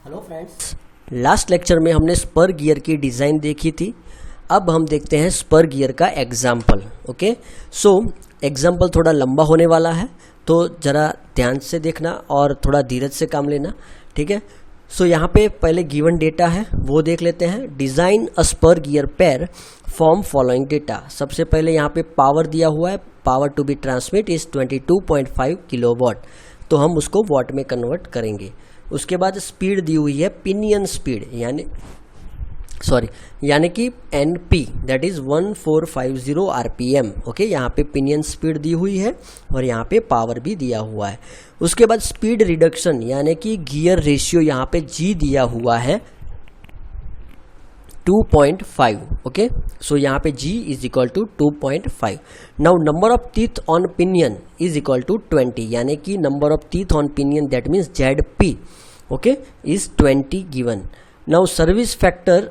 Hello friends, last lecture में हमने spur gear की डिज़ाइन देखी थी। अब हम देखते हैं स्पर गियर का एग्जाम्पल। ओके, सो एग्जाम्पल थोड़ा लंबा होने वाला है, तो ज़रा ध्यान से देखना और थोड़ा धीरज से काम लेना, ठीक है। सो यहाँ पे पहले गिवन डेटा है वो देख लेते हैं। Design a spur gear pair form following data. सबसे पहले यहाँ पे पावर दिया हुआ है, power to be transmit is 22.5 kilowatt, तो हम उसको वाट में कन्वर्ट करेंगे। उसके बाद स्पीड दी हुई है पिनियन स्पीड यानी कि NP that is 1450 RPM। Okay, यहाँ पे पिनियन स्पीड दी हुई है और यहाँ पे पावर भी दिया हुआ है। उसके बाद स्पीड रिडक्शन यानी कि गियर रेशियो यहाँ पे G दिया हुआ है 2.5। ओके, सो यहाँ पे G is equal to 2.5। Now number of teeth on pinion is equal to 20 यानी कि number of teeth on pinion that means ZP okay is 20 given. Now service factor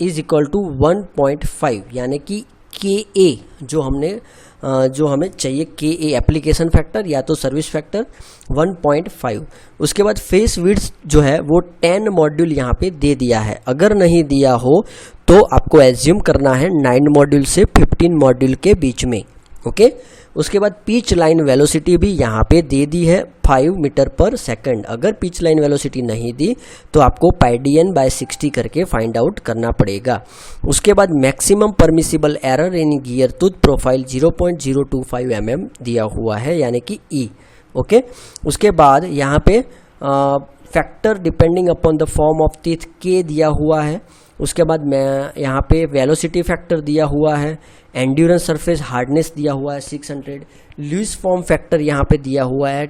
is equal to 1.5 यानी कि KA जो हमें चाहिए KA application factor या तो service factor 1.5। उसके बाद फेस विड्थ जो है वो 10 मॉड्यूल यहाँ पे दे दिया है। अगर नहीं दिया हो तो आपको एज्यूम करना है 9 मॉड्यूल से 15 मॉड्यूल के बीच में। ओके, उसके बाद पिच लाइन वेलोसिटी भी यहाँ पे दे दी है 5 मीटर पर सेकंड। अगर पिच लाइन वेलोसिटी नहीं दी तो आपको πdn/60 करके फाइंड आउट करना पड़ेगा। उसके बाद maximum permissible error in gear tooth profile 0.025 mm दिया हुआ है यानी कि E। ओके, उसके बाद यहाँ पे factor depending upon the form of teeth K दिया हुआ है। उसके बाद मैं यहाँ पे वेलोसिटी फैक्टर दिया हुआ है, एंड्योरेंस सरफेस हार्डनेस दिया हुआ है 600, लुईस फॉर्म फैक्टर यहाँ पे दिया हुआ है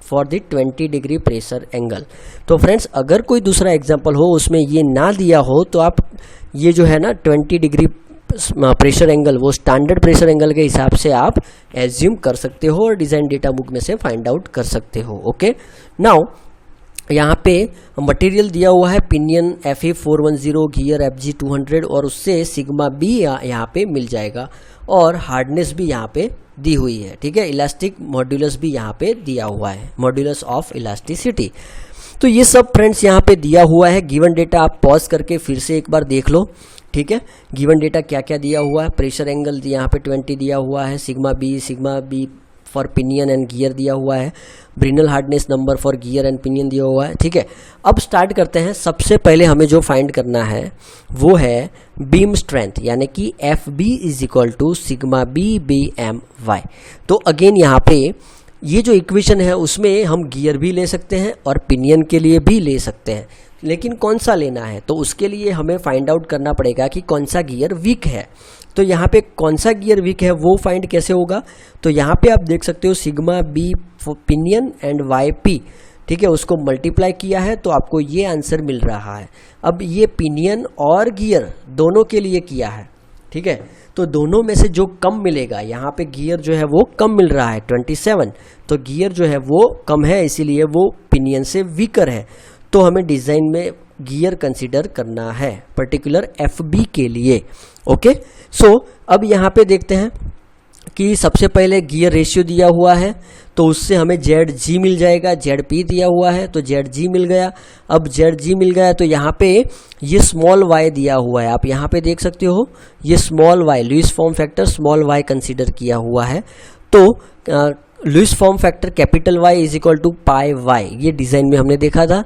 for the 20 degree pressure angle. तो फ्रेंड्स, अगर कोई दूसरा एग्जांपल हो उसमें ये ना दिया हो तो आप ये जो है ना 20 डिग्री प्रेशर एंगल वो स्टैंडर्ड प्रेशर एंगल के हिसाब से आप एज्यूम कर सकते हो और डिज़ाइन डेटा बुक में से फाइंड आउट कर सकते हो। ओके, नाउ यहाँ पे मटेरियल दिया हुआ है पिनियन FE410 गियर FG 200 और उससे सिग्मा B यहाँ पे मिल जाएगा और हार्डनेस भी यहाँ पे दी हुई है, ठीक है। इलास्टिक मॉड्यूलस भी यहाँ पे दिया हुआ है, मॉड्यूलस ऑफ इलास्टिसिटी। तो ये सब फ्रेंड्स यहाँ पे दिया हुआ है। गिवन डेटा आप पॉज करके फिर से एक बार देख लो, ठीक है। गिवन डेटा क्या क्या दिया हुआ है, प्रेशर एंगल यहाँ पे 20 दिया हुआ है, sigma B for pinion and gear दिया हुआ है, Brinell hardness number for gear and pinion दिया हुआ है, ठीक है। अब स्टार्ट करते हैं। सबसे पहले हमें जो फाइंड करना है वो है बीम स्ट्रेंथ यानी कि FB is equal to sigma BBMY। तो अगेन यहाँ पे ये जो इक्वेशन है उसमें हम गियर भी ले सकते हैं और पिनियन के लिए भी ले सकते हैं, लेकिन कौन सा लेना है तो उसके लिए हमें फाइंड आउट करना पड़ेगा कि कौन सा गियर वीक है। तो यहाँ पे कौन सा गियर वीक है वो फाइंड कैसे होगा, तो यहाँ पे आप देख सकते हो sigma B pinion and YP, ठीक है, उसको मल्टीप्लाई किया है तो आपको ये आंसर मिल रहा है। अब ये पिनियन और गियर दोनों के लिए किया है, ठीक है, तो दोनों में से जो कम मिलेगा, यहाँ पे गियर जो है वो कम मिल रहा है 27, तो गियर जो है वो कम है इसीलिए वो पिनियन से वीकर है। तो हमें डिज़ाइन में गियर कंसीडर करना है पर्टिकुलर FB के लिए। ओके, सो अब यहाँ पे देखते हैं कि सबसे पहले गियर रेशियो दिया हुआ है तो उससे हमें ZG मिल जाएगा, ZP दिया हुआ है तो ZG मिल गया। अब ZG मिल गया तो यहाँ पे ये स्मॉल y दिया हुआ है, आप यहाँ पे देख सकते हो ये small y Lewis form factor small y consider किया हुआ है। तो Lewis form factor capital Y is equal to pi y, ये डिज़ाइन में हमने देखा था।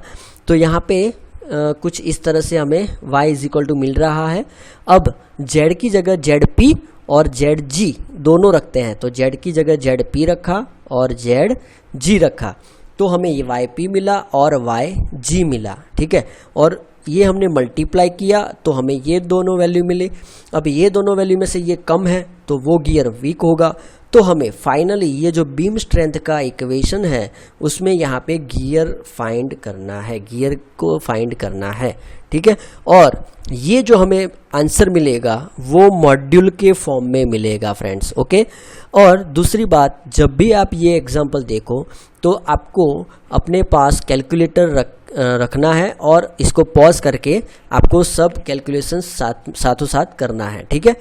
तो यहाँ पे कुछ इस तरह से हमें y इज इक्वल टू मिल रहा है। अब Z की जगह ZP और ZG दोनों रखते हैं, तो Z की जगह ZP रखा और ZG रखा तो हमें ये YP मिला और YG मिला, ठीक है। और ये हमने मल्टीप्लाई किया तो हमें ये दोनों वैल्यू मिले। अब ये दोनों वैल्यू में से ये कम है तो वो गियर वीक होगा। तो हमें फाइनली ये जो बीम स्ट्रेंथ का इक्वेशन है उसमें यहाँ पे गियर फाइंड करना है, गियर को फाइंड करना है, ठीक है। और ये जो हमें आंसर मिलेगा वो मॉड्यूल के फॉर्म में मिलेगा फ्रेंड्स। ओके, और दूसरी बात, जब भी आप ये एग्जांपल देखो तो आपको अपने पास कैलकुलेटर रखना है और इसको पॉज करके आपको सब कैलकुलेशन साथों साथ करना है, ठीक है।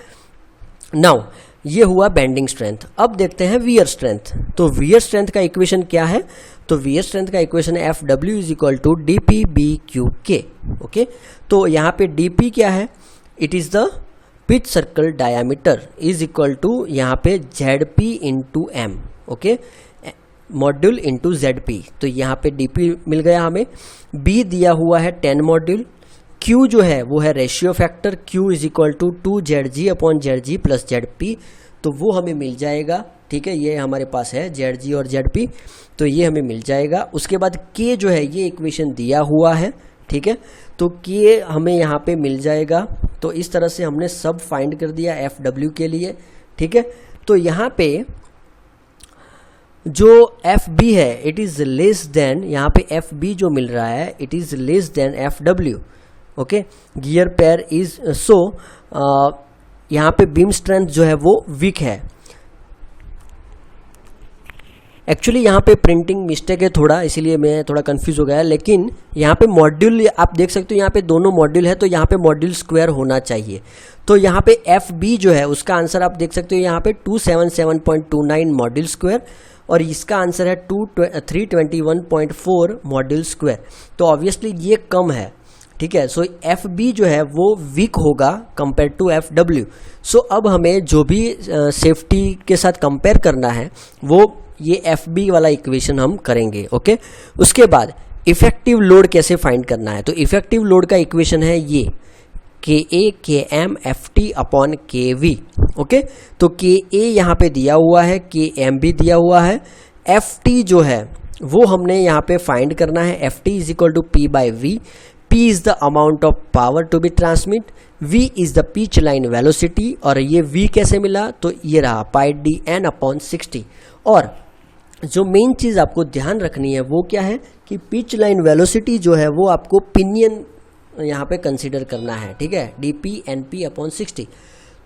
नाउ ये हुआ बेंडिंग स्ट्रेंथ। अब देखते हैं वियर स्ट्रेंथ। तो वियर स्ट्रेंथ का इक्वेशन क्या है? तो वियर स्ट्रेंथ का इक्वेशन है FW is equal to DP/BQ/K। Okay, तो यहाँ पे DP क्या है? It is the pitch circle diameter is equal to यहाँ पे ZP into M। Okay, module into ZP। तो यहाँ पे DP मिल गया हमें। B दिया हुआ है 10 मॉड्यूल। Q जो है वो है ratio factor, Q is equal to 2ZG/ZG plus ZP। तो वो हमें मिल जाएगा, ठीक है, ये हमारे पास है ZG और ZP, तो ये हमें मिल जाएगा। उसके बाद K जो है ये इक्वेशन दिया हुआ है, ठीक है, तो K हमें यहाँ पे मिल जाएगा। तो इस तरह से हमने सब फाइंड कर दिया FW के लिए, ठीक है। तो यहाँ पे जो FB है इट इज़ लेस देन, यहाँ पे FB जो मिल रहा है it is less than FW। Okay, gear pair is so यहाँ पे बीम स्ट्रेंथ जो है वो वीक है। एक्चुअली यहाँ पे प्रिंटिंग मिस्टेक है थोड़ा, इसीलिए मैं थोड़ा कंफ्यूज हो गया, लेकिन यहाँ पे मॉड्यूल आप देख सकते हो, यहाँ पे दोनों मॉड्यूल है तो यहाँ पे मॉड्यूल स्क्वायर होना चाहिए। तो यहाँ पे FB जो है उसका आंसर आप देख सकते हो यहाँ पे 277.29 मॉड्यूल स्क्वायर, और इसका आंसर है 321.4 मॉड्यूल स्क्वायर। तो ऑब्वियसली ये कम है, ठीक है। सो FB जो है वो वीक होगा कंपेयर टू FW। सो अब हमें जो भी सेफ्टी के साथ कंपेयर करना है वो ये FB वाला इक्वेशन हम करेंगे। ओके, उसके बाद इफेक्टिव लोड कैसे फाइंड करना है? तो इफेक्टिव लोड का इक्वेशन है ये KA KM FT upon KV। Okay, तो KA यहाँ पे दिया हुआ है, KM भी दिया हुआ है, FT जो है वो हमने यहाँ पे फाइंड करना है। FT is equal to P/V। P is the amount of power to be transmit, V is the pitch line velocity, और ये V कैसे मिला? तो ये रहा πDN अपॉन 60। और जो मेन चीज़ आपको ध्यान रखनी है वो क्या है कि पिच लाइन वेलोसिटी जो है वो आपको पिनियन यहाँ पे कंसीडर करना है, ठीक है, DP/NP अपॉन 60।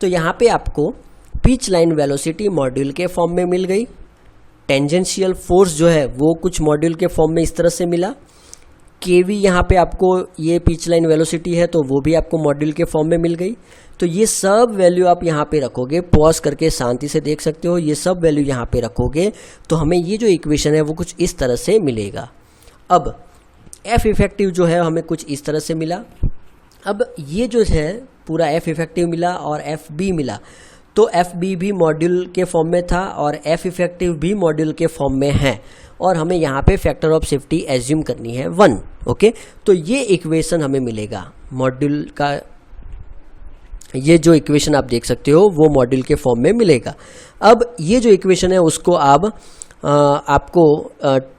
तो यहाँ पे आपको पिच लाइन वेलोसिटी मॉड्यूल के फॉर्म में मिल गई, टेंजेंशियल फोर्स जो है वो कुछ मॉड्यूल के फॉर्म में इस तरह से मिला, KV यहाँ पे आपको ये पिच लाइन वेलोसिटी है तो वो भी आपको मॉड्यूल के फॉर्म में मिल गई। तो ये सब वैल्यू आप यहाँ पे रखोगे, पॉज करके शांति से देख सकते हो, ये सब वैल्यू यहाँ पे रखोगे तो हमें ये जो इक्वेशन है वो कुछ इस तरह से मिलेगा। अब F इफेक्टिव जो है हमें कुछ इस तरह से मिला। अब ये जो है पूरा F इफेक्टिव मिला और FB मिला, तो FB भी मॉड्यूल के फॉर्म में था और F इफेक्टिव भी मॉड्यूल के फॉर्म में है, और हमें यहाँ पे फैक्टर ऑफ सेफ्टी एज्यूम करनी है 1। ओके, तो ये इक्वेशन हमें मिलेगा मॉड्यूल का, ये जो इक्वेशन आप देख सकते हो वो मॉड्यूल के फॉर्म में मिलेगा। अब ये जो इक्वेशन है उसको आपको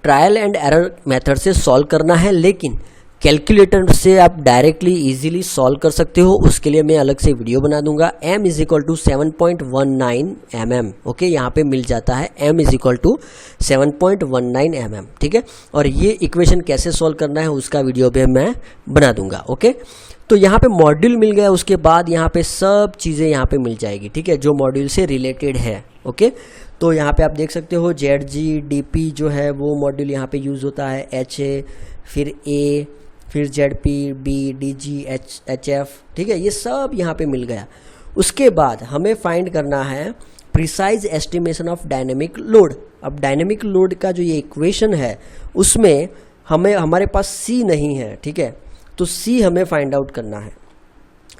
ट्रायल एंड एरर मेथड से सॉल्व करना है, लेकिन कैलकुलेटर से आप डायरेक्टली इजीली सॉल्व कर सकते हो, उसके लिए मैं अलग से वीडियो बना दूंगा। m is equal to 7.19 mm। Okay, यहाँ पे मिल जाता है m is equal to 7.19 mm, ठीक है। और ये इक्वेशन कैसे सॉल्व करना है उसका वीडियो भी मैं बना दूंगा। ओके, तो यहाँ पे मॉड्यूल मिल गया, उसके बाद यहाँ पे सब चीज़ें यहाँ पे मिल जाएगी, ठीक है, जो मॉड्यूल से रिलेटेड है। ओके, तो यहाँ पे आप देख सकते हो ZG DP जो है वो मॉड्यूल यहाँ पे यूज़ होता है, HA, फिर A, फिर ZP, B, DG, HF, ठीक है, ये सब यहाँ पे मिल गया। उसके बाद हमें फाइंड करना है precise estimation of dynamic load. अब डायनेमिक लोड का जो ये इक्वेशन है उसमें हमारे पास C नहीं है, ठीक है, तो C हमें फाइंड आउट करना है।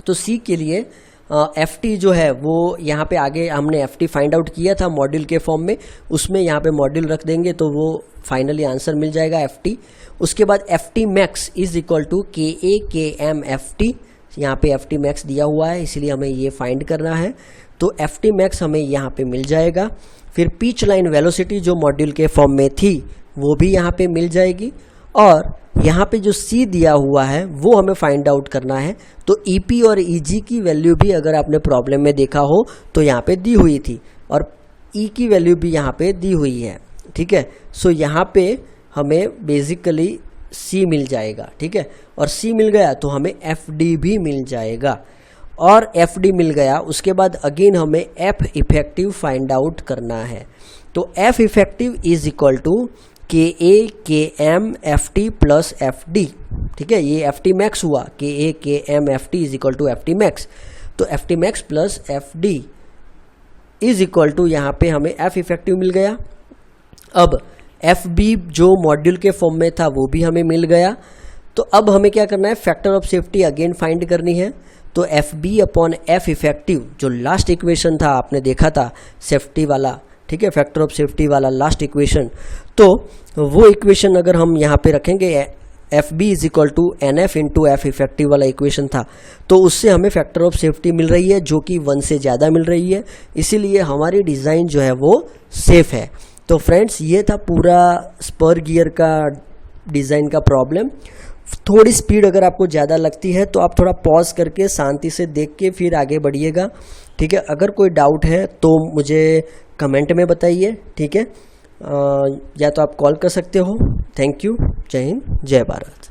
तो C के लिए FT जो है वो यहाँ पे आगे हमने FT फाइंड आउट किया था मॉड्यूल के फॉर्म में, उसमें यहाँ पे मॉड्यूल रख देंगे तो वो फाइनली आंसर मिल जाएगा FT। उसके बाद FT max is equal to KA KM FT, यहाँ पे FT मैक्स दिया हुआ है इसलिए हमें ये फाइंड करना है, तो FT मैक्स हमें यहाँ पे मिल जाएगा। फिर पिच लाइन वेलोसिटी जो मॉड्यूल के फॉर्म में थी वो भी यहाँ पे मिल जाएगी, और यहाँ पे जो C दिया हुआ है वो हमें फाइंड आउट करना है। तो EP और EG की वैल्यू भी अगर आपने प्रॉब्लम में देखा हो तो यहाँ पे दी हुई थी, और E की वैल्यू भी यहाँ पे दी हुई है, ठीक है। सो यहाँ पे हमें बेसिकली C मिल जाएगा, ठीक है, और C मिल गया तो हमें FD भी मिल जाएगा, और FD मिल गया उसके बाद अगेन हमें F इफेक्टिव फाइंड आउट करना है। तो F effective is equal to KA KM FT plus FD, ठीक है, ये FT मैक्स हुआ, KA KM FT is equal to FT max, तो FT max plus FD is equal to यहाँ पे हमें एफ इफेक्टिव मिल गया। अब एफ बी जो मॉड्यूल के फॉर्म में था वो भी हमें मिल गया। तो अब हमें क्या करना है, factor of safety again find करनी है। तो F B upon F effective जो लास्ट इक्वेशन था आपने देखा था सेफ्टी वाला, ठीक है, फैक्टर ऑफ सेफ्टी वाला लास्ट इक्वेशन, तो वो इक्वेशन अगर हम यहाँ पे रखेंगे F B is equal to N F into F effective वाला इक्वेशन था, तो उससे हमें फैक्टर ऑफ सेफ्टी मिल रही है जो कि 1 से ज़्यादा मिल रही है, इसीलिए हमारी डिज़ाइन जो है वो सेफ है। तो फ्रेंड्स ये था पूरा स्पर गियर का डिज़ाइन का प्रॉब्लम। थोड़ी स्पीड अगर आपको ज़्यादा लगती है तो आप थोड़ा पॉज करके शांति से देख के फिर आगे बढ़िएगा, ठीक है। अगर कोई डाउट है तो मुझे कमेंट में बताइए, ठीक है, या तो आप कॉल कर सकते हो। Thank you. जय हिंद, जय भारत।